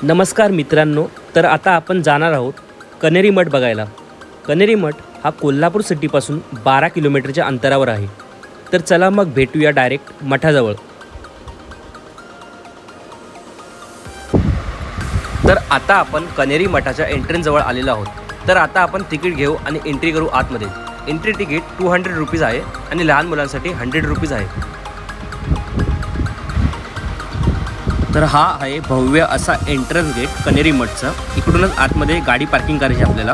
नमस्कार मित्रांनो, तर आता आपण जाणार आहोत कण्हेरी मठ बघायला। कण्हेरी मठ हा कोल्हापूर सिटीपासून 12 किलोमीटरच्या अंतरावर आहे। तर चला मग भेटूया डायरेक्ट मठाजवळ। तर आता आपण कण्हेरी मठाच्या एंट्रन्स जवळ आलेलो आहोत। तर आता आपण तिकीट घेऊ आणि एंट्री करू आतमध्ये। एंट्री तिकीट 200 रुपीज आहे आणि लहान मुलांसाठी 100 रुपीज आहे। तर हा आहे भव्य असा एंट्रन्स गेट कण्हेरी मठचा। इकडूनच आतमध्ये गाडी पार्किंग करायची आपल्याला।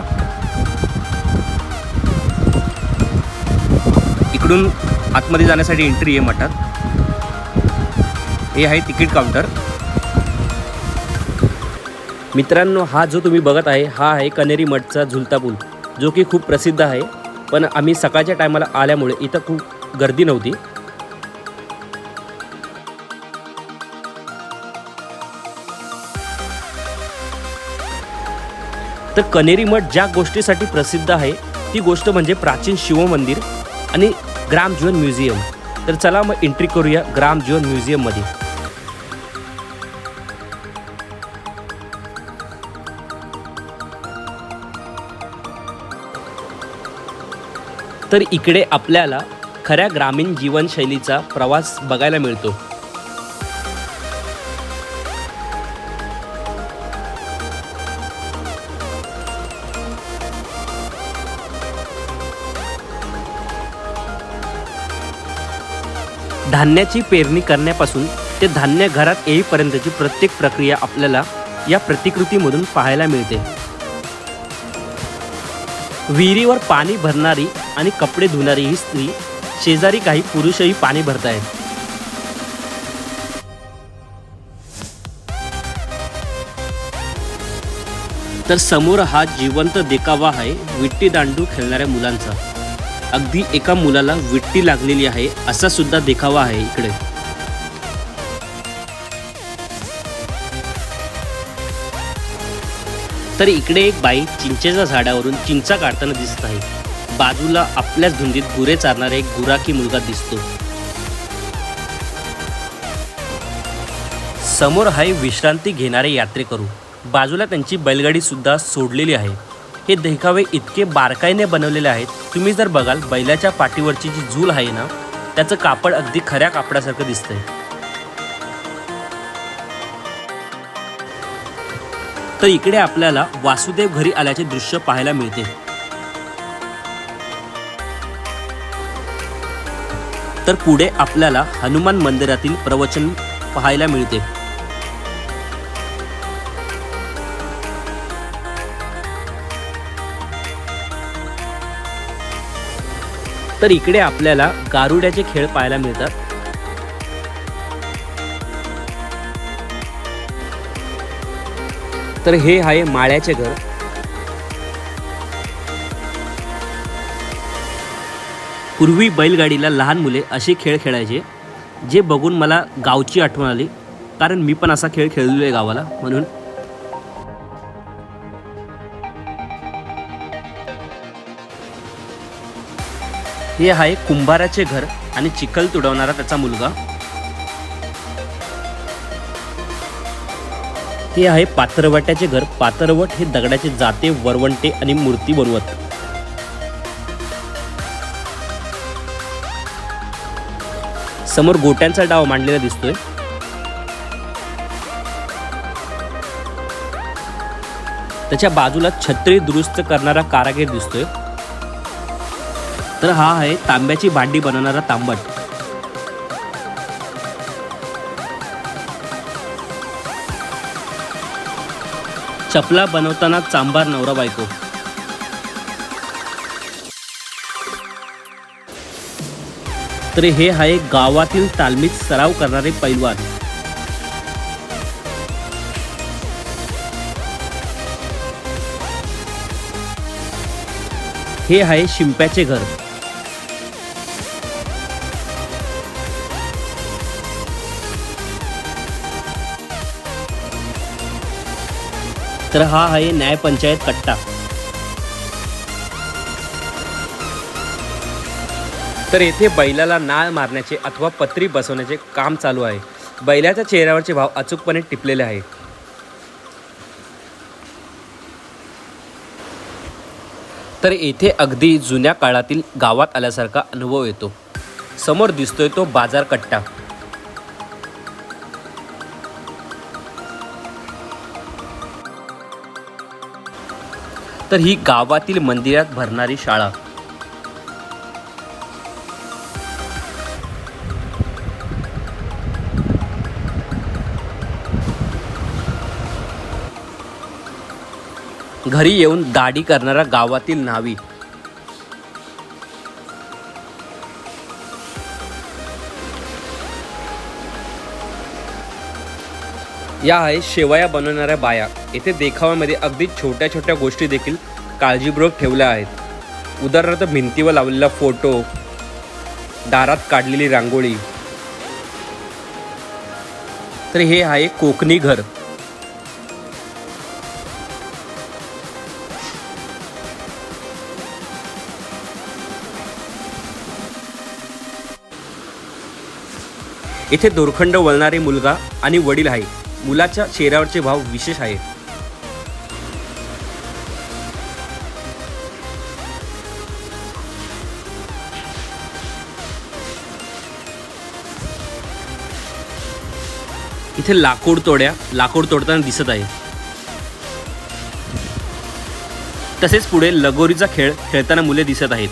इकडून आतमध्ये जाण्यासाठी एंट्री आहे मठात। हे आहे तिकीट काउंटर। मित्रांनो, हा जो तुम्ही बघत आहे हा आहे कण्हेरी मठचा झुलता पूल, जो की खूप प्रसिद्ध आहे। पण आम्ही सकाळच्या टायमाला आल्यामुळे इथं खूप गर्दी नव्हती। तर कण्हेरी मठ ज्या गोष्टीसाठी प्रसिद्ध आहे ती गोष्ट म्हणजे प्राचीन शिवमंदिर आणि ग्रामजीवन म्युझियम। तर चला मग एंट्री करूया ग्रामजीवन म्युझियममध्ये। तर इकडे आपल्याला खऱ्या ग्रामीण जीवनशैलीचा प्रवास बघायला मिळतो। धान्याची पेरणी करण्यापासून ते धान्य घरात येईपर्यंतची प्रत्येक प्रक्रिया आपल्याला या प्रतिकृतीमधून पाहायला मिळते। विहिरीवर पाणी भरणारी आणि कपडे धुणारी ही स्त्री, शेजारी काही पुरुषही पाणी भरतायत। तर समोर हा जिवंत देखावा आहे विट्टी दांडू खेळणाऱ्या मुलांचा। अगदी एका मुलाला विट्टी लागलेली आहे असा सुद्धा देखावा आहे इकडे। तर इकडे एक बाई चिंचेच्या झाडावरून चिंचा काढताना दिसत आहे। बाजूला आपल्याच धुंदीत गुरे चारणारा एक गुराखी मुलगा दिसतो। समोर आहे विश्रांती घेणारे यात्रेकरू। बाजूला त्यांची बैलगाडी सुद्धा सोडलेली आहे। हे देखावे इतके बारकाईने बनवलेले आहेत। तुम्ही जर बघाल बैलाच्या पाठीवरची जी झूल आहे ना, त्याचं कापड अगदी खऱ्या कापडासारखं दिसतंय। तर इकडे आपल्याला वासुदेव घरी आल्याचे दृश्य पाहायला मिळते। तर पुढे आपल्याला हनुमान मंदिरातील प्रवचन पाहायला मिळते। तर इकडे आपल्याला गारुड्याचे खेळ पाहायला मिळतात। तर हे आहे माळ्याचे घर। पूर्वी बैलगाडीला लहान मुले असे खेळ खेळायचे, जे बघून मला गावची आठवण आली, कारण मी पण असा खेळ खेळलेलो आहे गावाला म्हणून। हे आहे कुंभाराचे घर आणि चिखल तुडवणारा त्याचा मुलगा। हे आहे पातरवट्याचे घर। पातरवट हे दगडाचे जाते, वरवंटे आणि मूर्ती बनवत। समोर गोट्यांचा डाव मांडलेला दिसतोय। त्याच्या बाजूला छत्री दुरुस्त करणारा कारागीर दिसतोय। तर हा आहे तांब्याची भांडी बनवणारा तांबट। चपला बनवताना चांभार नवरा बायको। तर हे आहे गावातील तालमीत सराव करणारे पैलवान। हे आहे शिंप्याचे घर। तर हा आहे न्यायपंचायत कट्टा। तर येथे बैलाला नाळ मारण्याचे अथवा पत्री बसवण्याचे काम चालू आहे। बैलाच्या चेहऱ्यावरचे भाव अचूकपणे टिपलेले आहेत। तर येथे अगदी जुन्या काळातील गावात आल्यासारखा अनुभव येतो. समोर दिसतोय तो बाजार कट्टा. तर ही गावातील मंदिरात भरणारी शाळा. घरी येऊन दाढी करणारा गावातील न्हावी. या आहे शेवया बनवणाऱ्या बाया. येथे देखाव्यामध्ये अगदी छोट्या छोट्या गोष्टी देखील काळजीपूर्वक ठेवल्या आहेत. उदाहरणार्थ भिंतीवर लावलेला फोटो, दारात काढलेली रांगोळी. तर हे आहे कोकणी घर. येथे दोरखंड वळणारे मुलगा आणि वडील आहे. मुलाच्या चेहऱ्यावरचे भाव विशेष आहे. इथे लाकूड तोडताना दिसत आहे. तसेच पुढे लगोरीचा खेळ खेळताना मुले दिसत आहेत.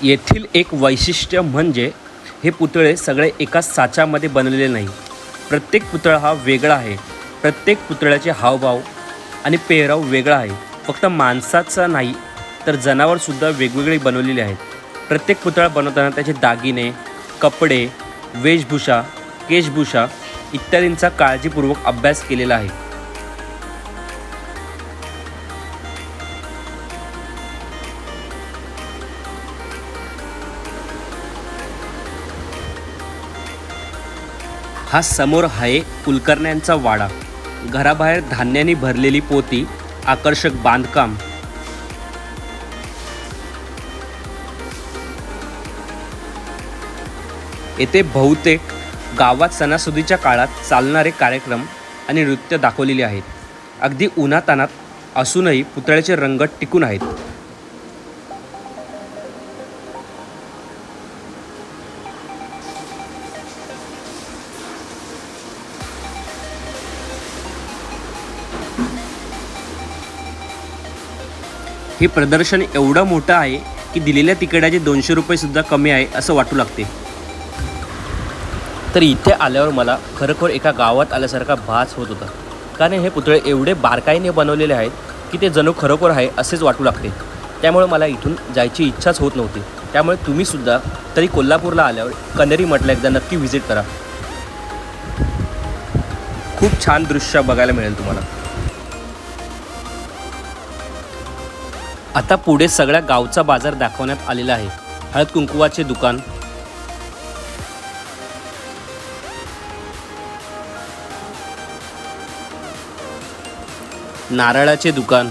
येथील एक वैशिष्ट्य म्हणजे हे पुतळे सगळे एकाच साच्यामध्ये बनलेले नाही. प्रत्येक पुतळा हा वेगळा आहे. प्रत्येक पुतळ्याचे हावभाव आणि पेहराव वेगळा आहे. फक्त माणसाचा नाही तर जनावरसुद्धा वेगवेगळे बनवलेले आहेत. प्रत्येक पुतळा बनवताना त्याचे दागिने, कपडे, वेशभूषा, केशभूषा इत्यादींचा काळजीपूर्वक अभ्यास केलेला आहे. हा समोर आहे कुलकर्ण्यांचा वाडा. घराबाहेर धान्याने भरलेली पोती, आकर्षक बांधकाम. येथे बहुतेक गावात सणासुदीच्या काळात चालणारे कार्यक्रम आणि नृत्य दाखवलेले आहेत. अगदी उन्हातान्हात असूनही पुतळ्याचे रंग टिकून आहेत. हे प्रदर्शन एवढं मोठं आहे की दिलेल्या तिकिटाचे 200 रुपये सुद्धा कमी आहे असं वाटू लागते. तर इथे आल्यावर मला खरोखर एका गावात आल्यासारखा भास होत होता. कारण हे पुतळे एवढे बारकाईने बनवलेले आहेत की ते जणू खरोखर आहे असेच वाटू लागते. त्यामुळे मला इथून जायची इच्छाच होत नव्हती. त्यामुळे तुम्हीसुद्धा तरी कोल्हापूरला आल्यावर कण्हेरी मठला एकदा नक्की व्हिजिट करा. खूप छान दृश्य बघायला मिळेल तुम्हाला. आता पुढे सगळ्या गावचा बाजार दाखवण्यात आलेला आहे. हळद कुंकवाचे दुकान, नारळाचे दुकान,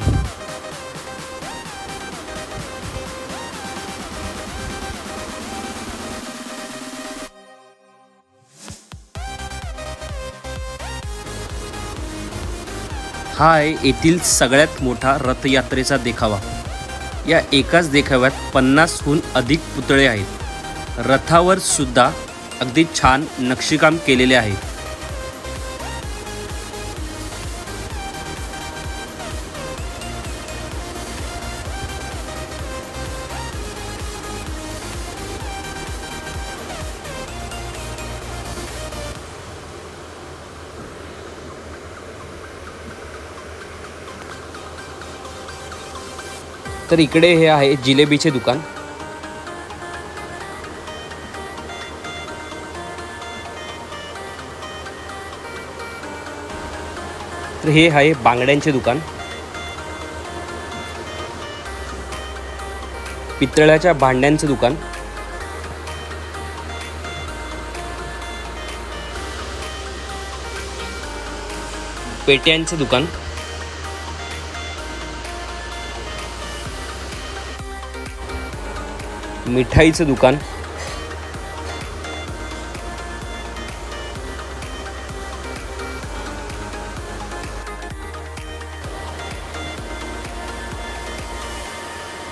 हा आहे येथील सगळ्यात मोठा रथयात्रेचा देखावा. या एकाच देखाव्यात 50हून अधिक पुतळे आहेत. रथावर सुद्धा अगदी छान नक्षीकाम केलेले आहे. तर इकडे हे आहे जिलेबीचे दुकान. तर हे आहे बांगड्यांचे दुकान. पितळ्याच्या भांड्यांचे दुकान. पेट्यांचे दुकान. मिठाईचं दुकान.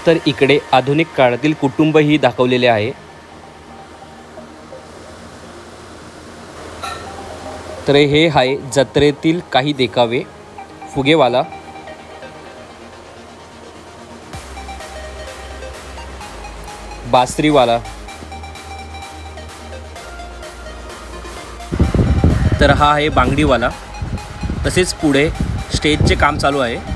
तर इकडे आधुनिक काळातील कुटुंबही दाखवलेले आहे. तर हे आहे जत्रेतील काही देखावे. फुगेवाला, बासरीवाला, तर हा आहे बांगडीवाला. तसेच पुढे स्टेजचे काम चालू आहे.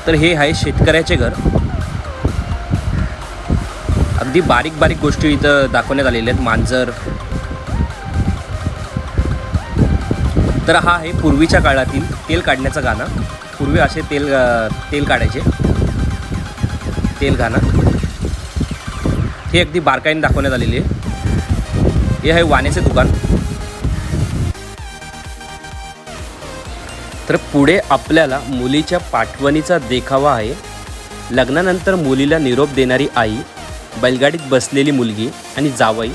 तर हे आहे शेतकऱ्याचे घर. अगदी बारीक बारीक गोष्टी इथं दाखवण्यात आलेल्या आहेत. मांजर. तर हा आहे पूर्वीच्या काळातील तेल काढण्याचं गाणं. पूर्वी असे तेल काढायचे. तेल घाणं हे अगदी बारकाईने दाखवण्यात आलेले आहे. हे आहे वाण्याचे दुकान. तर पुढे आपल्याला मुलीच्या पाठवणीचा देखावा आहे. लग्नानंतर मुलीला निरोप देणारी आई, बैलगाडीत बसलेली मुलगी आणि जावई,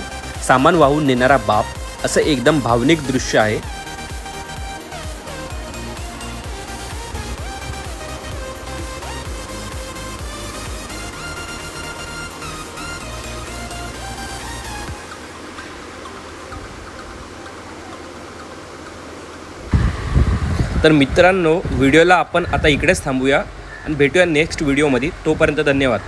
सामान वाहून नेणारा बाप, असं एकदम भावनिक दृश्य आहे. तर मित्रांनो, व्हिडिओला आपण आता इकडेच थांबूया आणि भेटूया नेक्स्ट व्हिडिओमध्ये. तोपर्यंत धन्यवाद.